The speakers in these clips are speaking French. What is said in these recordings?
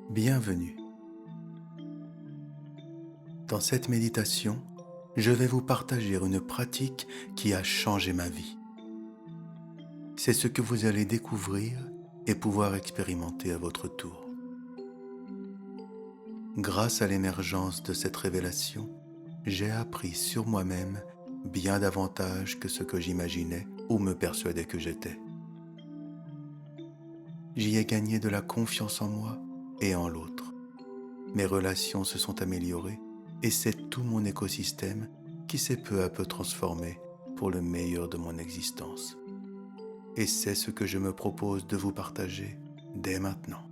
Bienvenue. Dans cette méditation, je vais vous partager une pratique qui a changé ma vie. C'est ce que vous allez découvrir et pouvoir expérimenter à votre tour. Grâce à l'émergence de cette révélation, j'ai appris sur moi-même bien davantage que ce que j'imaginais ou me persuadais que j'étais. J'y ai gagné de la confiance en moi et en l'autre. Mes relations se sont améliorées et c'est tout mon écosystème qui s'est peu à peu transformé pour le meilleur de mon existence. Et c'est ce que je me propose de vous partager dès maintenant.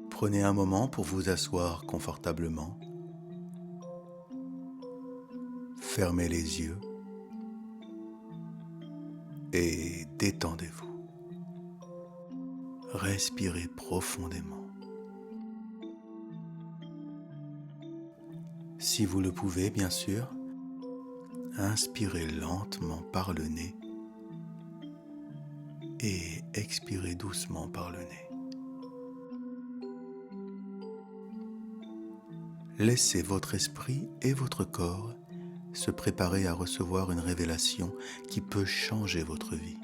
Prenez un moment pour vous asseoir confortablement. Fermez les yeux et détendez-vous. Respirez profondément. Si vous le pouvez, bien sûr, inspirez lentement par le nez et expirez doucement par le nez. Laissez votre esprit et votre corps se préparer à recevoir une révélation qui peut changer votre vie.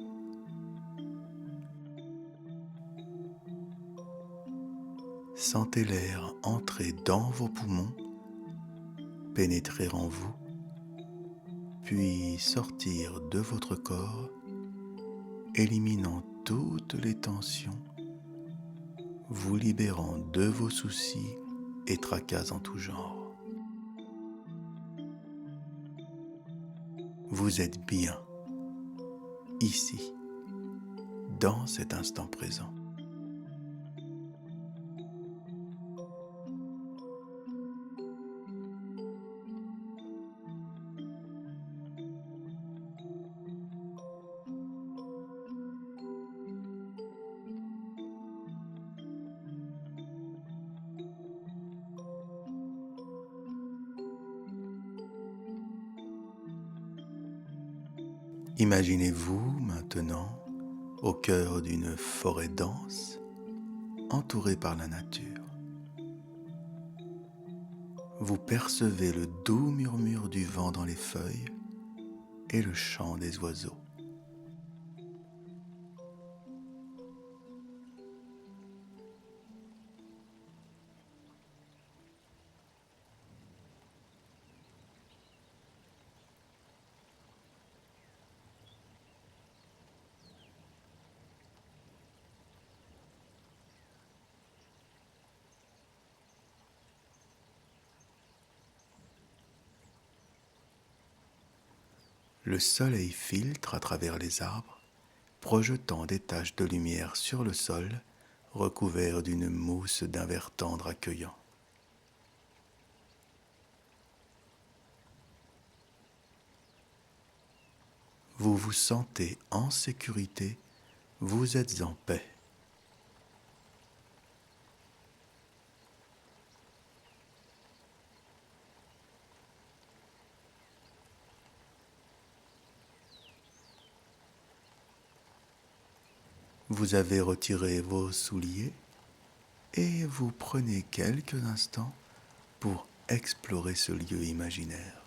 Sentez l'air entrer dans vos poumons, pénétrer en vous, puis sortir de votre corps, éliminant toutes les tensions, vous libérant de vos soucis et tracas en tout genre. Vous êtes bien, ici, dans cet instant présent. Imaginez-vous maintenant au cœur d'une forêt dense, entourée par la nature. Vous percevez le doux murmure du vent dans les feuilles et le chant des oiseaux. Le soleil filtre à travers les arbres, projetant des taches de lumière sur le sol, recouvert d'une mousse d'un vert tendre accueillant. Vous vous sentez en sécurité, vous êtes en paix. Vous avez retiré vos souliers et vous prenez quelques instants pour explorer ce lieu imaginaire.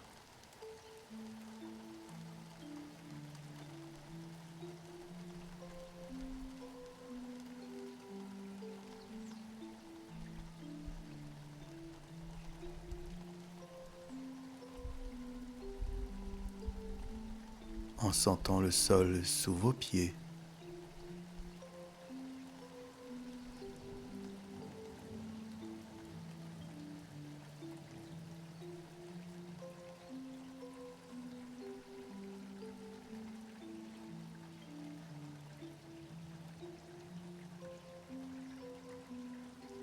En sentant le sol sous vos pieds,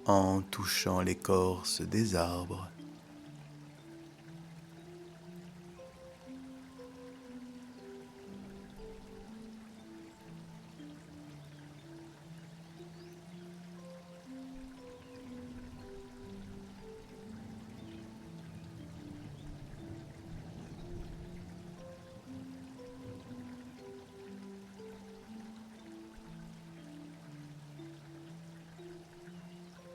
en touchant l'écorce des arbres,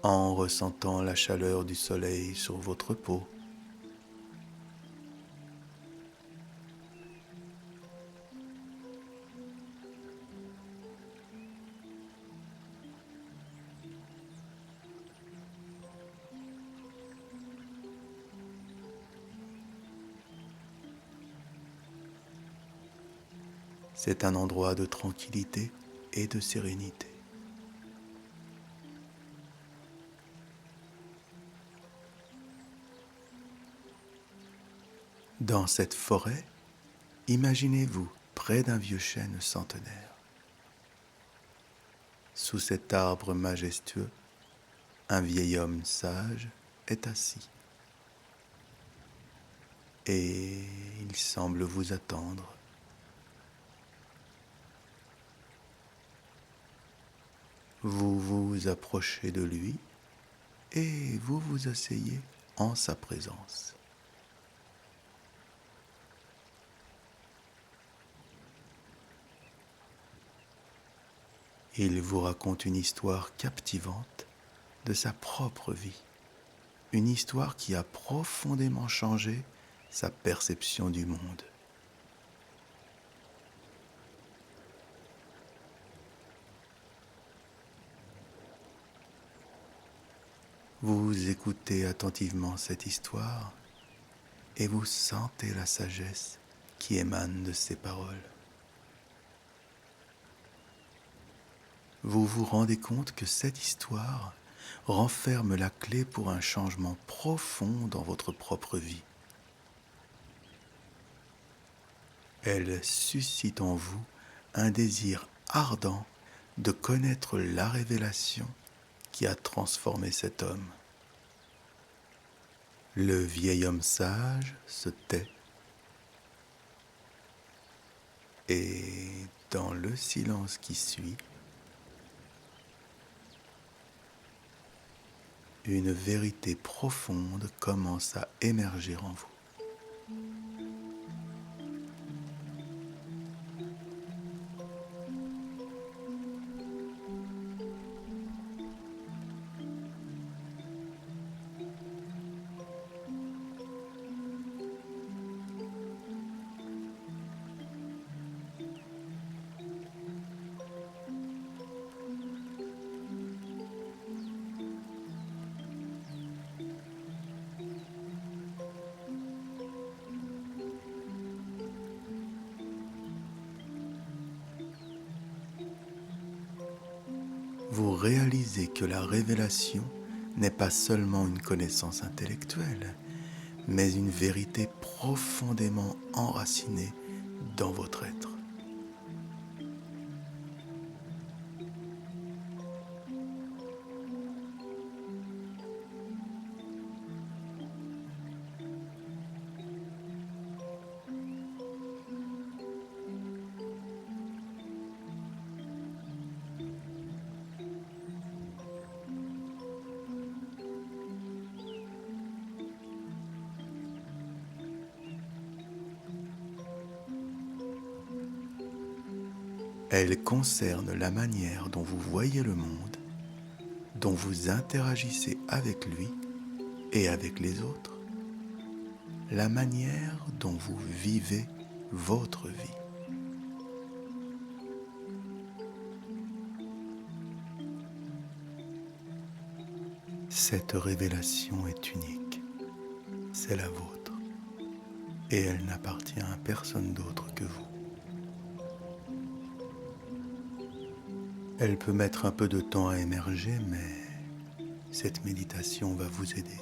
en ressentant la chaleur du soleil sur votre peau. C'est un endroit de tranquillité et de sérénité. Dans cette forêt, imaginez-vous près d'un vieux chêne centenaire. Sous cet arbre majestueux, un vieil homme sage est assis. Et il semble vous attendre. Vous vous approchez de lui et vous vous asseyez en sa présence. Il vous raconte une histoire captivante de sa propre vie, une histoire qui a profondément changé sa perception du monde. Vous écoutez attentivement cette histoire et vous sentez la sagesse qui émane de ses paroles. Vous vous rendez compte que cette histoire renferme la clé pour un changement profond dans votre propre vie. Elle suscite en vous un désir ardent de connaître la révélation qui a transformé cet homme. Le vieil homme sage se tait et dans le silence qui suit, une vérité profonde commence à émerger en vous. Vous réalisez que la révélation n'est pas seulement une connaissance intellectuelle, mais une vérité profondément enracinée dans votre être. Elle concerne la manière dont vous voyez le monde, dont vous interagissez avec lui et avec les autres, la manière dont vous vivez votre vie. Cette révélation est unique, c'est la vôtre, et elle n'appartient à personne d'autre que vous. Elle peut mettre un peu de temps à émerger, mais cette méditation va vous aider.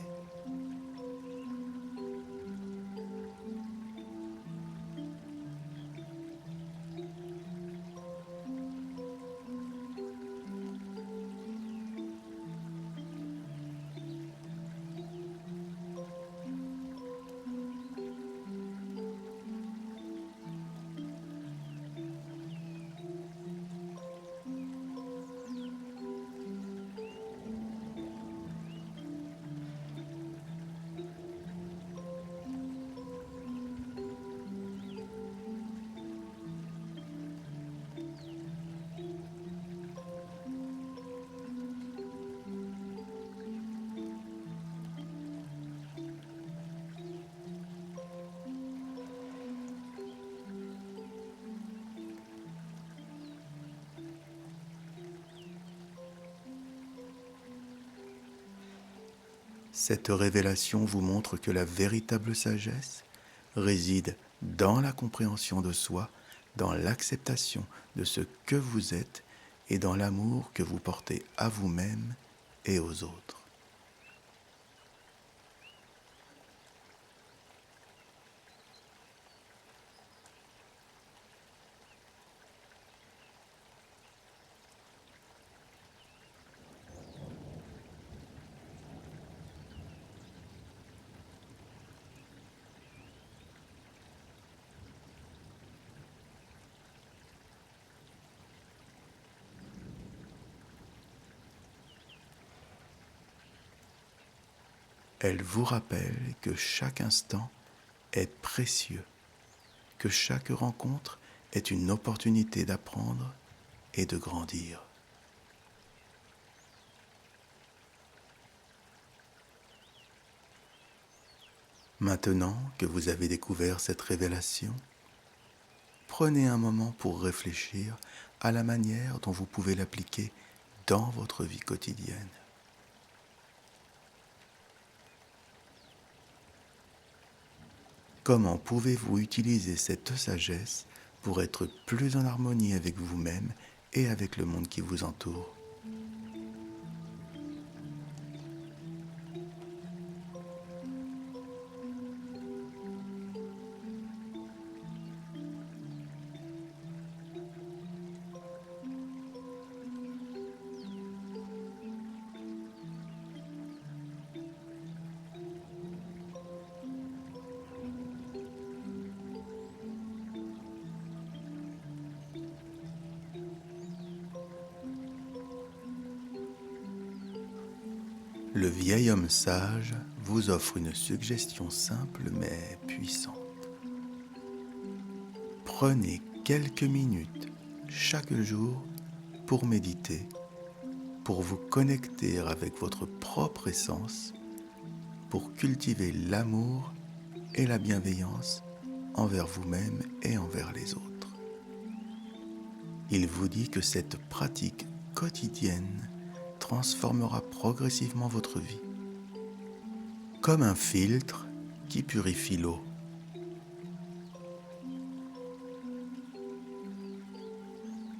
Cette révélation vous montre que la véritable sagesse réside dans la compréhension de soi, dans l'acceptation de ce que vous êtes et dans l'amour que vous portez à vous-même et aux autres. Elle vous rappelle que chaque instant est précieux, que chaque rencontre est une opportunité d'apprendre et de grandir. Maintenant que vous avez découvert cette révélation, prenez un moment pour réfléchir à la manière dont vous pouvez l'appliquer dans votre vie quotidienne. Comment pouvez-vous utiliser cette sagesse pour être plus en harmonie avec vous-même et avec le monde qui vous entoure ? Le vieil homme sage vous offre une suggestion simple mais puissante. Prenez quelques minutes chaque jour pour méditer, pour vous connecter avec votre propre essence, pour cultiver l'amour et la bienveillance envers vous-même et envers les autres. Il vous dit que cette pratique quotidienne transformera progressivement votre vie, comme un filtre qui purifie l'eau.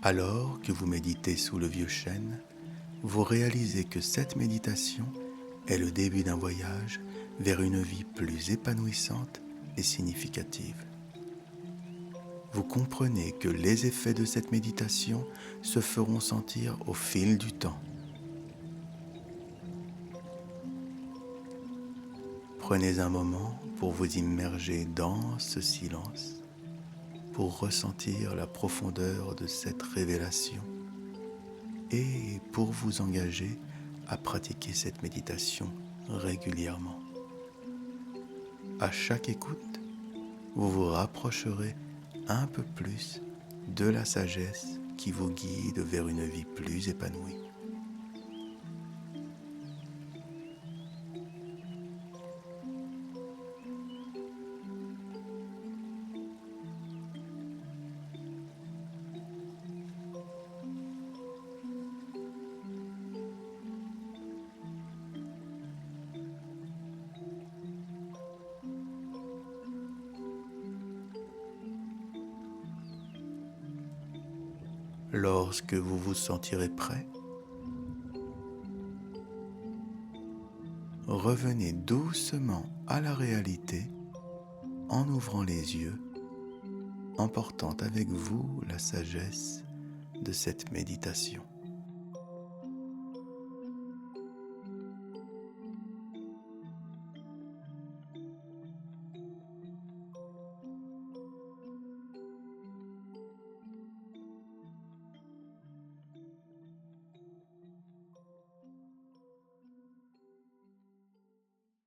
Alors que vous méditez sous le vieux chêne, vous réalisez que cette méditation est le début d'un voyage vers une vie plus épanouissante et significative. Vous comprenez que les effets de cette méditation se feront sentir au fil du temps. Prenez un moment pour vous immerger dans ce silence, pour ressentir la profondeur de cette révélation et pour vous engager à pratiquer cette méditation régulièrement. À chaque écoute, vous vous rapprocherez un peu plus de la sagesse qui vous guide vers une vie plus épanouie. Lorsque vous vous sentirez prêt, revenez doucement à la réalité en ouvrant les yeux, en portant avec vous la sagesse de cette méditation.